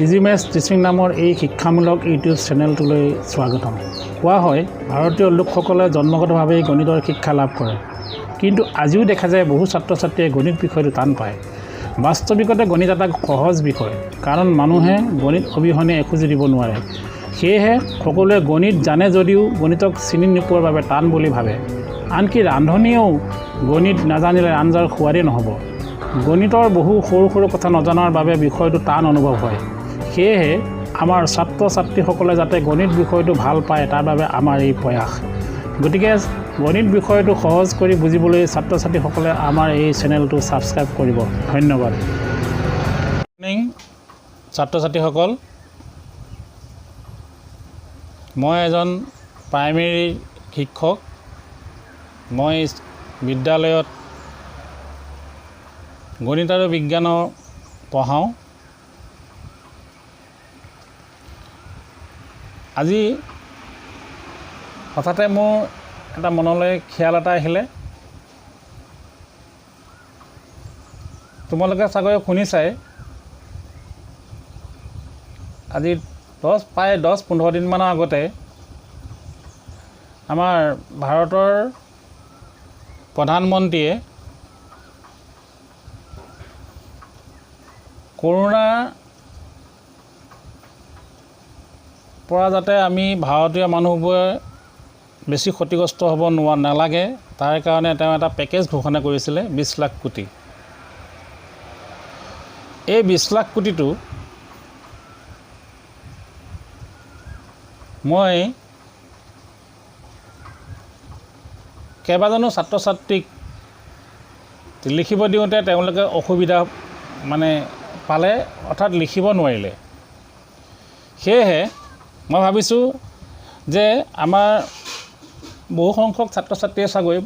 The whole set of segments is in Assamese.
ইজিমেছ টিচিং নামৰ এই শিক্ষামূলক ইউটিউব চেনেলটোলৈ স্বাগতম। কোৱা হয় ভাৰতীয় লোকসকলে জন্মগতভাৱেই গণিতৰ শিক্ষা লাভ কৰে, কিন্তু আজিও দেখা যায় বহু ছাত্ৰ ছাত্ৰীয়ে গণিত বিষয়টো টান পায়। বাস্তৱিকতে গণিত এটা সহজ বিষয়, কাৰণ মানুহে গণিত অবিহনে এখোজো দিব নোৱাৰে। সেয়েহে সকলোৱে গণিত জানে যদিও গণিতক চিনি নোপোৱাৰ বাবে টান বুলি ভাবে। আনকি ৰান্ধনিয়েও গণিত নাজানিলে আঞ্জাৰ সোৱাদেই নহ'ব। গণিতৰ বহু সৰু সৰু কথা নজনাৰ বাবে বিষয়টো টান অনুভৱ হয়। সেয়েহে আমাৰ ছাত্ৰ ছাত্ৰীসকলে যাতে গণিত বিষয়টো ভাল পায় তাৰ বাবে আমাৰ এই প্ৰয়াস। গতিকে গণিত বিষয়টো সহজ কৰি বুজিবলৈ ছাত্ৰ ছাত্ৰীসকলে আমাৰ এই চেনেলটো ছাবস্ক্ৰাইব কৰিব। ধন্যবাদ। ছাত্ৰ ছাত্ৰীসকল, মই এজন প্ৰাইমেৰী শিক্ষক। মই বিদ্যালয়ত গণিত আৰু বিজ্ঞানৰ পঢ়াওঁ। আজি হঠাতে মোৰ এটা মনলৈ খেয়াল এটা আহিলে। তোমালোকে চাগৈ শুনিছাই, আজি প্ৰায় 10-15 দিনমানৰ আগতে আমাৰ ভাৰতৰ প্ৰধানমন্ত্ৰীয়ে কৰোনাৰ পৰা যাতে আমি ভাৰতীয় মানুহবোৰে বেছি ক্ষতিগ্ৰস্ত হ'ব নালাগে, তাৰ কাৰণে তেওঁ এটা পেকেজ ঘোষণা কৰিছিলে 20 লাখ কোটি। এই 20 লাখ কোটিটো মই কেইবাজনো ছাত্ৰ ছাত্ৰীক লিখিব দিওঁতে তেওঁলোকে অসুবিধা পালে, অৰ্থাৎ লিখিব নোৱাৰিলে। সেয়েহে মই ভাবিছোঁ যে আমাৰ বহু সংখ্যক ছাত্ৰ ছাত্ৰীয়ে চাগৈ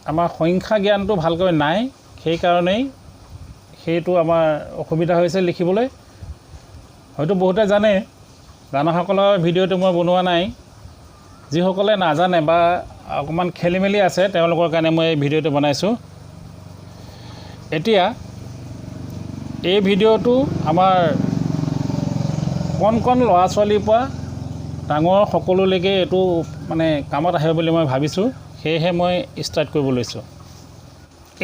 আমাৰ সংখ্যা জ্ঞানটো ভালকৈ নাই, সেইকাৰণেই সেইটো আমাৰ অসুবিধা হৈছে লিখিবলৈ। হয়তো বহুতে জানে, জানাসকলৰ ভিডিঅ'টো মই বনোৱা নাই। যিসকলে নাজানে বা অকণমান খেলি মেলি আছে তেওঁলোকৰ কাৰণে মই এই ভিডিঅ'টো বনাইছোঁ। এতিয়া এই ভিডিঅ'টো আমাৰ কণ ল'ৰা ছোৱালীৰ পৰা ডাঙৰ সকলোলৈকে এইটো কামত আহিব বুলি মই ভাবিছোঁ। সেয়েহে মই ষ্টাৰ্ট কৰিব লৈছোঁ।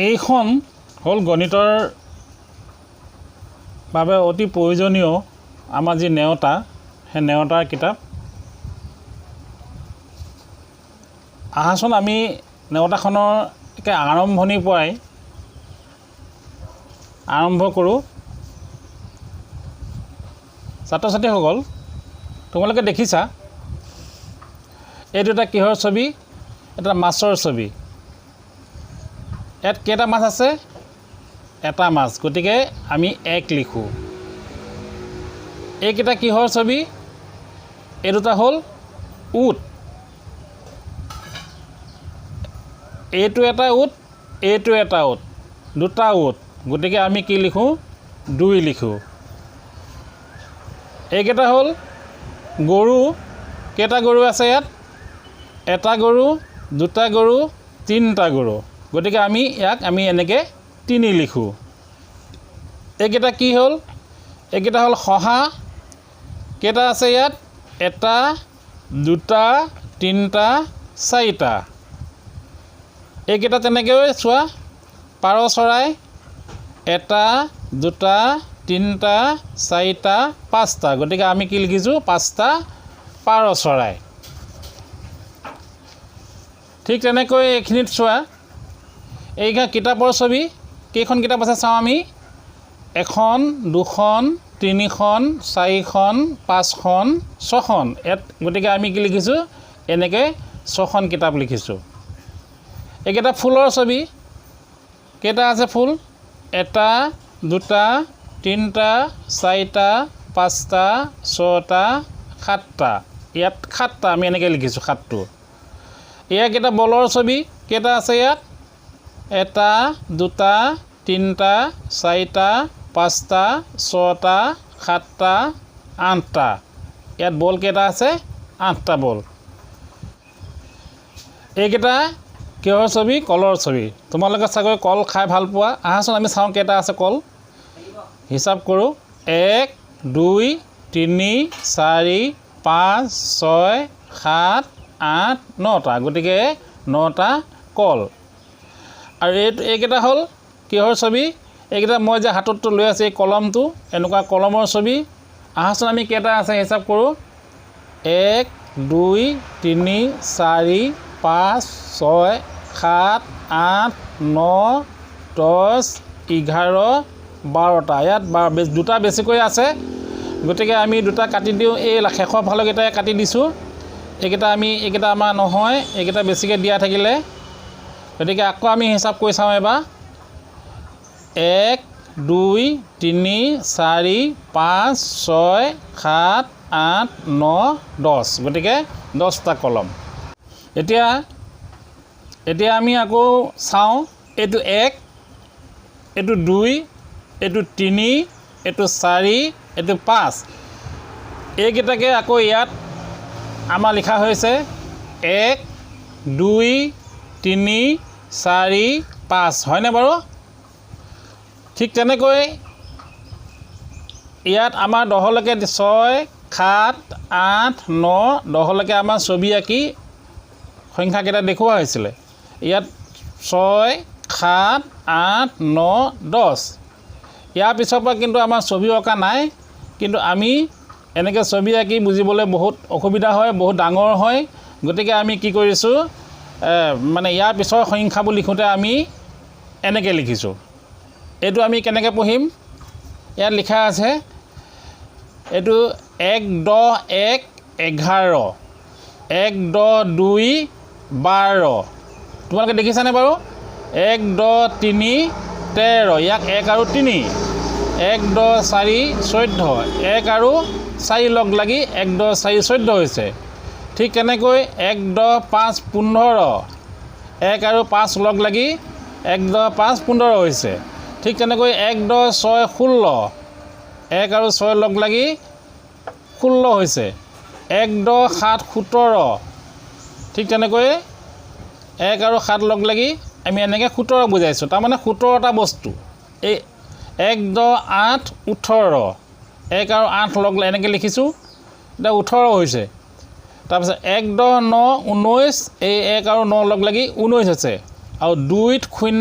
এইখন হ'ল গণিতৰ বাবে অতি প্ৰয়োজনীয় আমাৰ যি নেওতা, সেই নেওতাৰ কিতাপ। আহাচোন আমি নেওতাখনৰ একে আৰম্ভণিৰ পৰাই আৰম্ভ কৰোঁ। ছাত্ৰ ছাত্ৰীসকল, তোমালোকে দেখিছা এইটো এটা কিহৰ ছবি? এটা মাছৰ ছবি। ইয়াত কেইটা মাছ আছে? এটা মাছ, গতিকে আমি 1 লিখোঁ। এইকেইটা কিহৰ ছবি? এই দুটা হ'ল উট। এইটো এটা উট, এইটো এটা উট, দুটা উট, গতিকে আমি কি লিখোঁ? 2 লিখোঁ। এইকেইটা হ'ল গৰু। কেইটা গৰু আছে ইয়াত? এটা গৰু, দুটা গৰু, তিনিটা গৰু, গতিকে ইয়াক এনেকৈ 3 লিখোঁ। এইকেইটা কি হ'ল? এইকেইটা হ'ল শহা। কেইটা আছে ইয়াত? এটা, দুটা, তিনিটা, 4টা। এইকেইটা তেনেকৈ চোৱা, পাৰ চৰাই। এটা, দুটা, তিনিটা, 4টা, 5টা, গতিকে আমি কি লিখিছোঁ? 5টা পাৰ চৰাই। ঠিক তেনেকৈ এইখিনিত চোৱা, এইকেইটা কিতাপৰ ছবি। কেইখন কিতাপ আছে চাওঁ আমি। 1, 2, 3, 4, 5, 6খন। ইয়াত গতিকে আমি কি লিখিছোঁ? এনেকৈ 6খন কিতাপ লিখিছোঁ। এইকেইটা ফুলৰ ছবি। কেইটা আছে ফুল? এটা, দুটা, তিনিটা, 4টা, 5টা, 6টা, 7টা। ইয়াত 7টা আমি এনেকৈ লিখিছোঁ, 7টো। কেইটা বলৰ ছবি। কেইটা আছে ইয়াত? এটা, দুটা, তিনিটা, 4টা, 5টা, 6টা, 7টা, 8টা। ইয়াত বল কেইটা আছে? 8টা বল। এইকেইটা কিহৰ ছবি? কলৰ ছবি। তোমালোকে চাগৈ কল খাই ভাল পোৱা। আহাচোন আমি চাওঁ কেইটা আছে কল। হিচাপ কৰোঁ। 1 2 3 4 5 6 7 8 9টা গতিকে 9টা কল আৰু এইকেইটা হ'ল কিহৰ ছবি এইকেইটা মই যে হাতত লৈ আছোঁ এই কলমটো এনেকুৱা কলমৰ ছবি আহাচোন আমি কেইটা আছে হিচাপ কৰোঁ 1 2 3 4 5 6 7 8 9 10 11 12টা ইয়াত দুটা বেছিকৈ আছে গতিকে আমি দুটা কাটি দিওঁ এই শেষৰ ফালকেইটাই কাটি দিছোঁ এইকেইটা আমাৰ নহয় এইকেইটা বেছিকৈ দিয়া থাকিলে গতিকে আকৌ আমি হিচাপ কৰি চাওঁ এবাৰ 1 2 3 4 5 6 7 8 9 10 গতিকে 10টা কলম এতিয়া আমি আকৌ চাওঁ এইটো 1 এইটো 2 এইটো 3 এইটো 4 এইটো 5 এইকেইটাকে আকৌ ইয়াত আমাৰ লিখা হৈছে 1 2 3 4 5 হয়নে বাৰু ঠিক তেনেকৈ ইয়াত আমাৰ 10লৈকে 6 7 8 9 10লৈকে আমাৰ ছবি আঁকি সংখ্যাকেইটা দেখুওৱা হৈছিলে ইয়াত 6 7 8 9 10 ইয়াৰ পিছৰ পৰা কিন্তু আমাৰ ছবি অঁকা নাই কিন্তু আমি এনেকৈ ছবি আঁকি বুজিবলৈ বহুত অসুবিধা হয় বহুত ডাঙৰ হয় গতিকে আমি কি কৰিছোঁ মানে ইয়াৰ পিছৰ সংখ্যাবোৰ লিখোঁতে আমি এনেকৈ লিখিছোঁ এইটো আমি কেনেকৈ পঢ়িম ইয়াত লিখা আছে এইটো 1 10 1 11 1 10 2 12 তোমালোকে দেখিছানে বাৰু 1 10 3 13 ইয়াক 1 আৰু 3 1 10 4 14 1 আৰু 4 লগ লাগি 1 10 4 14 হৈছে ঠিক তেনেকৈ 1 10 5 15 1 আৰু 5 লগ লাগি 1 10 5 15 হৈছে ঠিক তেনেকৈ 1 10 6 16 1 আৰু 6 লগ লাগি 16 হৈছে 1 10 7 17 ঠিক তেনেকৈ 1 আৰু 7 লগ লাগি আমি এনেকৈ 17 বুজাইছোঁ তাৰমানে 17টা বস্তু এই 1 10 8 18 1 আৰু 8 লগ এনেকৈ লিখিছোঁ এতিয়া 18 হৈছে তাৰপিছত 1 10 9 19 এই 1 আৰু 9 লগ লাগি 19 হৈছে আৰু 2 0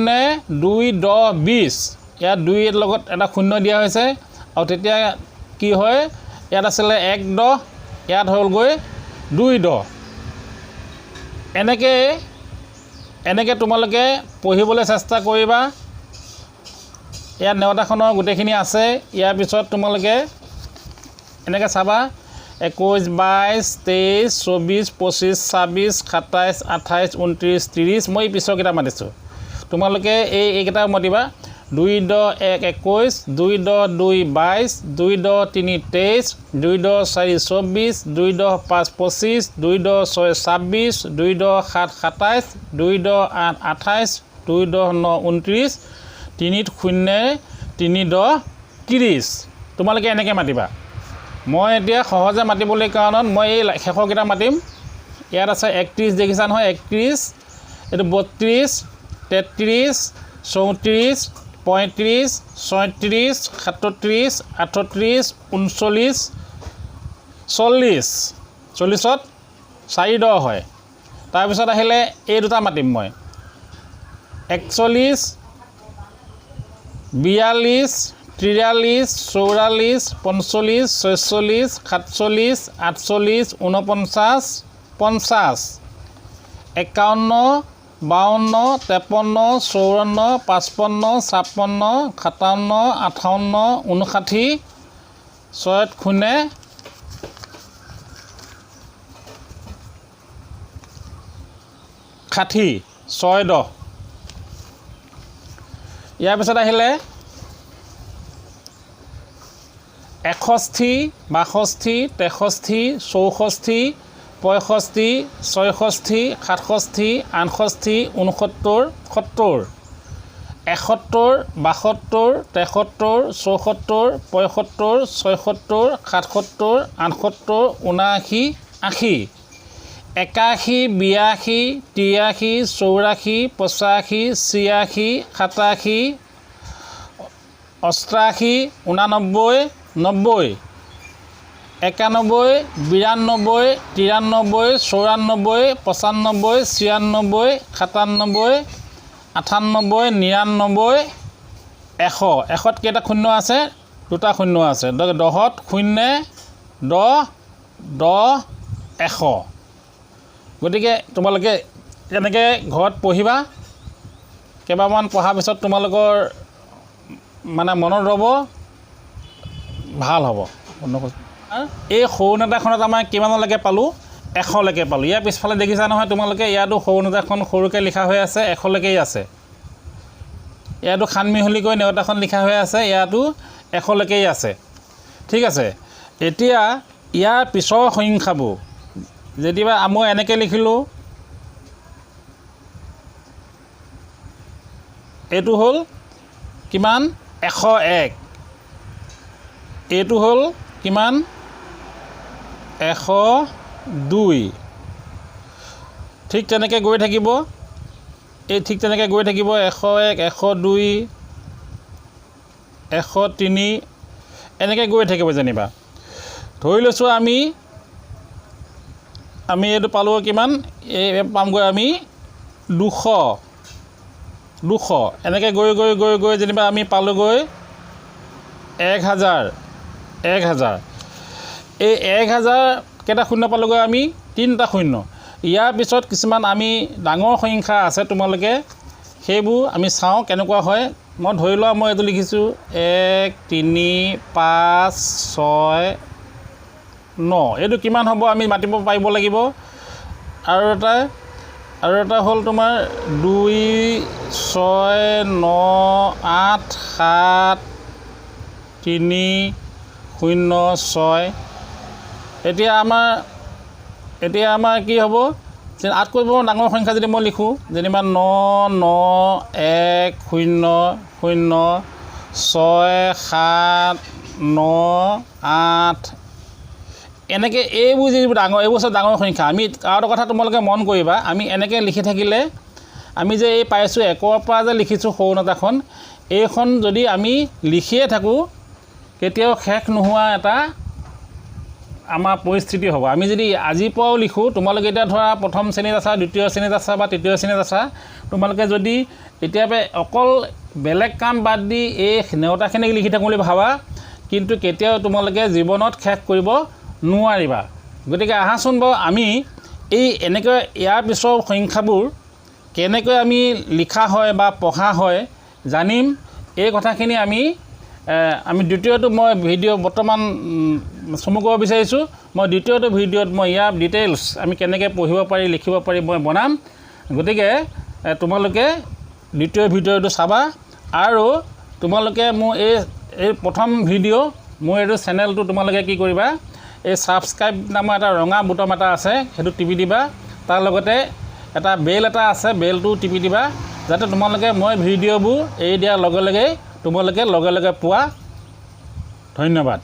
2 10 20 ইয়াত 2 ৰ লগত এটা শূন্য দিয়া হৈছে আৰু তেতিয়া কি হয় ইয়াত আছিলে 1 10 ইয়াত হ'লগৈ 2 10 এনেকৈ তোমালোকে পঢ়িবলৈ চেষ্টা কৰিবা ইয়াত নেওতাখনৰ গোটেইখিনি আছে ইয়াৰ পিছত তোমালোকে এনেকৈ চাবা 21 22 23 24 25 26 27 28 29 30 মই পিছৰকেইটা মাতিছোঁ তোমালোকে এইকেইটা মাতিবা 2 10 1 21 2 10 2 22 2 10 3 23 2 10 4 24 2 10 5 25 2 10 6 26 2 10 7 27 2 10 8 28 2 10 9 29 3 0 3 10 30 তোমালোকে এনেকৈ মাতিবা মই এতিয়া সহজে মাতিবলৈ কাৰণত মই এই শেষৰকেইটা মাতিম ইয়াত আছে 31 দেখিছা নহয় 31 এইটো 32 33 34 35 36 37 38 39 40 40ত 4 10 হয় তাৰপিছত আহিলে এই দুটা মাতিম মই 41 42 43 44 45 46 47 48 49 50 51 52 53 54 55 56 57 58 59 60 60 6 10 ইয়াৰ পিছত আহিলে 61 62 63 64 65 66 67 68 69 70 71 72 73 74 75 76 77 78 79 80 81 82 83 84 85 86 87 88 89 90, 91, 92, 93, 94, 95, 96, 97, 98, 99, 100. 100ত কেইটা শূন্য আছে? দুটা শূন্য আছে। 10ত 0, 10, 10, 100। গতিকে তোমালোকে এনেকৈ ঘৰত পঢ়িবা। কেইবাৰমান পঢ়াৰ পিছত তোমালোকৰ মানে মনত ৰ'ব, ভাল হ'ব। এই সৰু নেতাখনত আমাৰ কিমানলৈকে পালোঁ? 100লৈকে পালোঁ। ইয়াৰ পিছফালে দেখিছা নহয় তোমালোকে, ইয়াতো সৰু নেতাখন সৰুকৈ লিখা হৈ আছে, 100লৈকেই আছে। ইয়াতো খানমিহলিকৈ নেওতাখন লিখা হৈ আছে, ইয়াতো 100লৈকেই আছে। ঠিক আছে। এতিয়া ইয়াৰ পিছৰ সংখ্যাবোৰ যেতিয়াবা মই এনেকৈ লিখিলোঁ, এইটো হ'ল কিমান? 101। এইটো হ'ল কিমান? 102। ঠিক তেনেকৈ গৈ থাকিব। ঠিক তেনেকৈ গৈ থাকিব। 101, 102, 103 এনেকৈ গৈ থাকিব যেনিবা। ধৰি লৈছোঁ আমি এইটো পালোঁ কিমান? এই পামগৈ আমি 200 এনেকৈ গৈ গৈ গৈ গৈ যেনিবা আমি পালোঁগৈ 1000। এই 1000 কেইটা শূন্য পালোঁগৈ আমি? 3টা শূন্য। ইয়াৰ পিছত কিছুমান আমি ডাঙৰ সংখ্যা আছে, তোমালোকে সেইবোৰ আমি চাওঁ কেনেকুৱা হয়। মই ধৰি লোৱা মই এইটো লিখিছোঁ 1, 3, 5, 6, 9। এইটো কিমান হ'ব আমি মাতিব পাৰিব লাগিব। আৰু এটা হ'ল তোমাৰ 2, 6, 9, 8, 7, 3, 0, 6। এতিয়া আমাৰ কি হ'ব? 8কৈ ডাঙৰ সংখ্যা যদি মই লিখোঁ যেনিবা 9, 9, 1, 0, 0, 6, 7, 9, 8 এনেকৈ এইবোৰ যিবোৰ ডাঙৰ, এইবোৰ চব ডাঙৰ সংখ্যা। আমি আৰু এটা কথা তোমালোকে মন কৰিবা, আমি এনেকৈ লিখি থাকিলে আমি যে এই পাইছোঁ 1ৰ পৰা যে লিখিছোঁ সৰু নেতাখন, এইখন যদি আমি লিখিয়ে থাকোঁ কেতিয়াও শেষ নোহোৱা এটা আমাৰ পৰিস্থিতি হ'ব। আমি যদি আজিৰ পৰাও লিখোঁ, তোমালোকে এতিয়া ধৰা প্ৰথম শ্ৰেণীত আছা, দ্বিতীয় শ্ৰেণীত আছা বা তৃতীয় শ্ৰেণীত আছা, তোমালোকে যদি এতিয়াৰ অকল বেলেগ কাম বাদ দি এই নেওতাখিনিক লিখি থাকোঁ বুলি ভাবা, কিন্তু কেতিয়াও তোমালোকে জীৱনত শেষ কৰিব নোৱাৰিবা। গতিকে আহাচোন বাৰু আমি এনেকৈ ইয়াৰ পিছৰ সংখ্যাবোৰ কেনেকৈ আমি লিখা হয় বা পঢ়া হয় জানিম। এই কথাখিনি আমি দ্বিতীয়টো মই ভিডিঅ' বৰ্তমান চমু কৰিব বিচাৰিছোঁ। মই দ্বিতীয়টো ভিডিঅ'ত মই ইয়াৰ ডিটেইলছ আমি কেনেকৈ পঢ়িব পাৰি, লিখিব পাৰি মই বনাম। গতিকে তোমালোকে দ্বিতীয় ভিডিঅ'টো চাবা। আৰু তোমালোকে মোৰ এই প্ৰথম ভিডিঅ' মোৰ এইটো চেনেলটো তোমালোকে কি কৰিবা, এই ছাবস্ক্ৰাইব নামৰ এটা ৰঙা বুটাম এটা আছে, সেইটো টিপি দিবা। তাৰ লগতে এটা বেল এটা আছে, বেলটো টিপি দিবা, যাতে তোমালোকে মই ভিডিঅ'বোৰ এৰি দিয়াৰ লগে লগেই তোমালোকে লগে লগে পোৱা। ধন্যবাদ।